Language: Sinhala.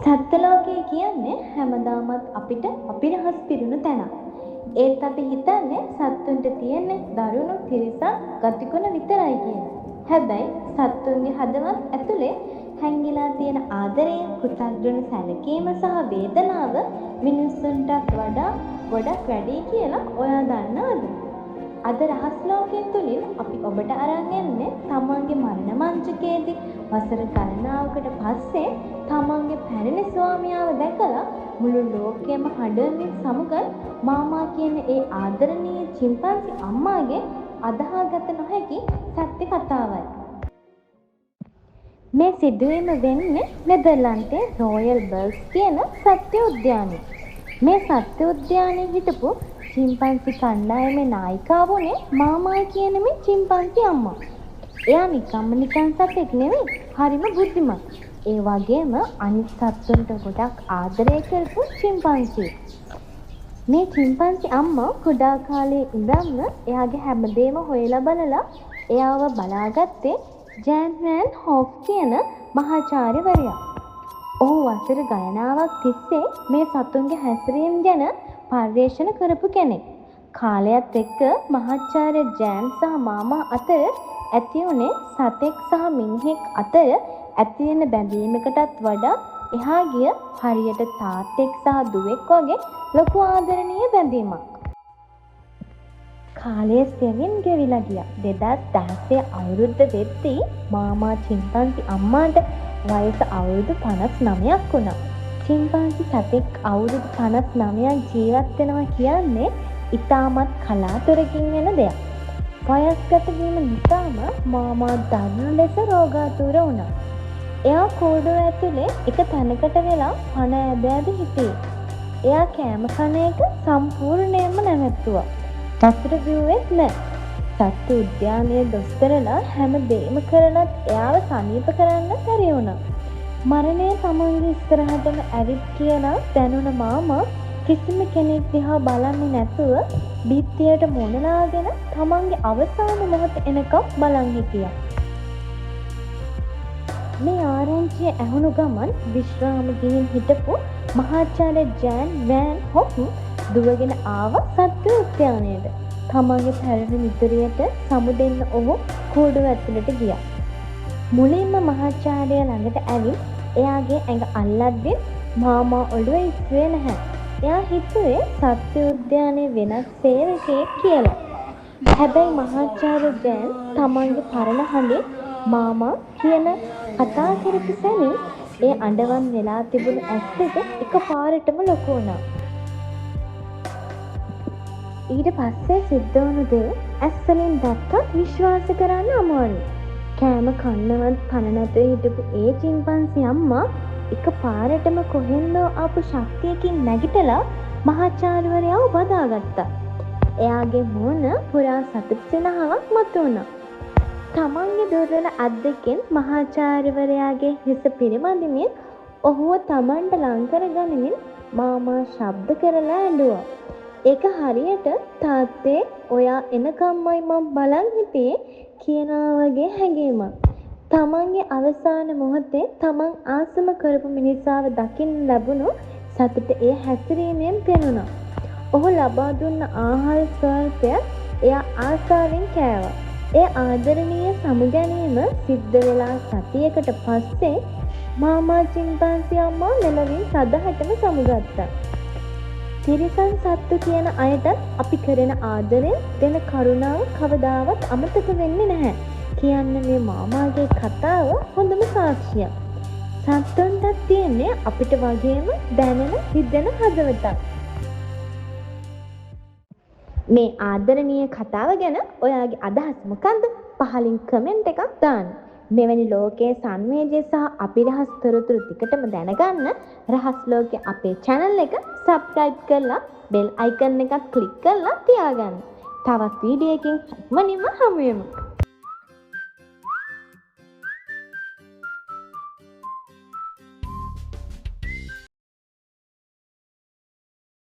සත්ත්ව ලෝකය කියන්නේ හැමදාමත් අපිට අපිරහස් පිරුණු තැනක්. ඒත් අපි හිතන්නේ සත්තුන්ට තියෙන්නේ දරුණු තිරිසන් ගතිගුණ විතරයි කියලා. හැබැයි සත්තුන්ගේ හදවත් ඇතුලේ හැංගිලා තියෙන ආදරය, කෘතඥ සැලකීම සහ වේදනාව මිනිස්සුන්ටත් වඩා ගොඩක් වැඩි කියලා ඔයා දන්නවද? අද රහස් ලෝකයේ තුලින් අපි ඔබට අරන් එන්නේ තමන්ගේ මරණ මංචකයේදී වසර ගණනාවකට පස්සේ තමන්ගේ පැරණි ස්වාමියාව දැකලා මුළු ලෝකෙම හඬමින් සමුගත් මාමා කියන ඒ ආදරණීය චිම්පන්සි අම්මාගේ අදහාගත නොහැකි සත්‍ය කතාවයි. මේ සිදුවීම වෙන්නේ නෙදර්ලන්තයේ රොයල් බර්ග්ස් කියන සත්ත්ව උද්‍යානයේ. මේ සත්ත්ව උද්‍යානයේ හිටපු චිම්පන්සි කණ්ඩායමේ නායිකාව වුණේ මාමා කියන මේ චිම්පන්සි අම්මා. එයා නිකන් සතෙක් නෙවෙයි, හරිම බුද්ධිමත්. ඒ වගේම අනිත් සත්තුන්ට ගොඩක් ආදරය කරපු චිම්පන්සි. මේ චිම්පන්සි අම්මා කුඩා කාලේ ඉඳන්ම එයාගේ හැමදේම හොයලා බලලා එයාව බලාගත්තේ ජෑන් රෑන් හොෆ් කියන මහාචාර්යවරයා. ඔහු වසර ගණනාවක් තිස්සේ මේ සතුන්ගේ හැසිරීම ගැන පර්යේෂණ කරපු කෙනෙක්. කාලයත් එක්ක මහාචාර්ය ජෑන් සහ මාමා අතර ඇති වුණේ සතෙක් සහ මිනිහෙක් අතර ඇති වෙන බැඳීමකටත් වඩා එහා ගිය හරියට තාත්තෙක් සහ දුවෙක් වගේ ලොකු ආදරණීය බැඳීමක්. කාලය සෙමින් ගෙවිලා ගියා. 2016 අවුරුද්ද වෙද්දී මාමා චිම්පන්සි අම්මාට වයස අවුරුදු 59ක් වුණා. චිම්පන්සි සතෙක් අවුරුදු 59ක් ජීවත් වෙනවා කියන්නේ ඉතාමත් කලාතුරකින් වෙන දෙයක්. වයස්ගත වීම නිසාම මාමා දරුණු ලෙස රෝගාතුර වුණා. එයා කූඩුව ඇතුලේ එක තැනකට වෙලා පණ ඇද හිටියේ. එයා කෑම කන එක සම්පූර්ණයෙන්ම නැවැත්තුවා. වතුර බිව්වෙත් නෑ. සත්ත්ව උද්‍යානයේ දොස්තරලා හැම දෙයක්ම කරලත් එයාව සනීප කරන්න බැරි වුණා. මරණය තමන්ගේ ඉස්සරහටම ඇවිත් කියලා දැනුණ මාමා කිසිම කෙනෙක් දිහා බලන්නේ නැතුව බිත්තියට මොනලාගෙන තමන්ගේ අවසාන මොහොත එනකම් බලන් හිටියා. මේ ආරංචිය ඇහුණු ගමන් විශ්‍රාම ගිහින් හිටපු මහාචාර්ය ජෑන් රෑන් හොෆ් දුවගෙන ආව සත්ත්ව උද්‍යානයට. තමන්ගේ පැරණි මිතුරියට සමුදෙන්න ඔහු කූඩුව ඇතුළට ගියා. මුලින්ම මහාචාර්යයා ළඟට ඇවිත් එයාගේ ඇඟ අල්ලද්දී මාමා ඔළුවේ ඉස්සේ නැහැ. එයා හිතුවේ සත්ත්ව උද්‍යානයේ වෙනස් සේවකයෙක් කියලා. හැබැයි මහාචාර්ය ජෑන් තමන්ගේ පරණ හඬින් මාමා කියන කතා කරපු සැනින් ඒ අඬවන් වෙලා තිබුණු ඇස් දෙක එකපාරටම ලොකු වුණා. ඊට පස්සේ සිද්ධ වුණු දේ ඇස් වලින් දැක්කත් විශ්වාස කරන්න අමාරුයි. කෑම කන්නවත් පණ නැතුව හිටපු ඒ චිම්පන්සි අම්මා එකපාරටම කොහෙන්දෝ ආපු ශක්තියකින් නැගිටලා මහාචාර්යවරයාව බදාගත්තා. එයාගේ මූණ පුරා සතුටු සිනහවක් මතුවුණා. තමන්ගේ දුර්වල අත් දෙකෙන් මහාචාර්යවරයාගේ හිස පිරිමදිමින් ඔහුව තමන්ට ලං කරගනිමින් මාමා ශබ්ද කරලා ඇඬුවා. ඒක හරියට තාත්තේ ඔයා එනකම්මයි මම බලන් හිටියේ කියනවා වගේ හැඟීමක්. තමන්ගේ අවසාන මොහොතේ තමන් ආසම කරපු මිනිසාව දකින්න ලැබුණු සතුට ඒ හැසිරීමෙන් පෙනුණා. ඔහු ලබා දුන්න ආහාර ස්වල්පය එයා ආසාවෙන් කෑවා. ඒ ආදරණීය සමුගැනීම සිද්ධ වෙලා සතියකට පස්සේ මාමා චිම්පන්සි අම්මා මෙලොවින් සදහටම සමුගත්තා. තිරිසන් සත්තු කියන අයට අපි කරන ආදරය දෙන කරුණාව කවදාවත් අමතක වෙන්නේ නැහැ කියන්න මේ මාමාගේ කතාව හොඳම සාක්ෂියක්. සත්තුන්ටත් තියෙන්නේ අපිට වගේම දැනෙන හිතෙන හදවතක්. මේ ආදරණීය කතාව ගැන ඔයාගේ අදහස් මොකක්ද? පහලින් කමෙන්ට් එකක් දාන්න. මෙවැනි ලෝකයේ සංවේදය සහ අපිරහස් තොරතුරු ටිකටම දැනගන්න රහස් ලෝකයේ අපේ channel එක subscribe කරලා bell icon එකත් click කරලා තියාගන්න. තවත් වීඩියෝ එකකින් ඉක්මනින්ම හමු වෙමු.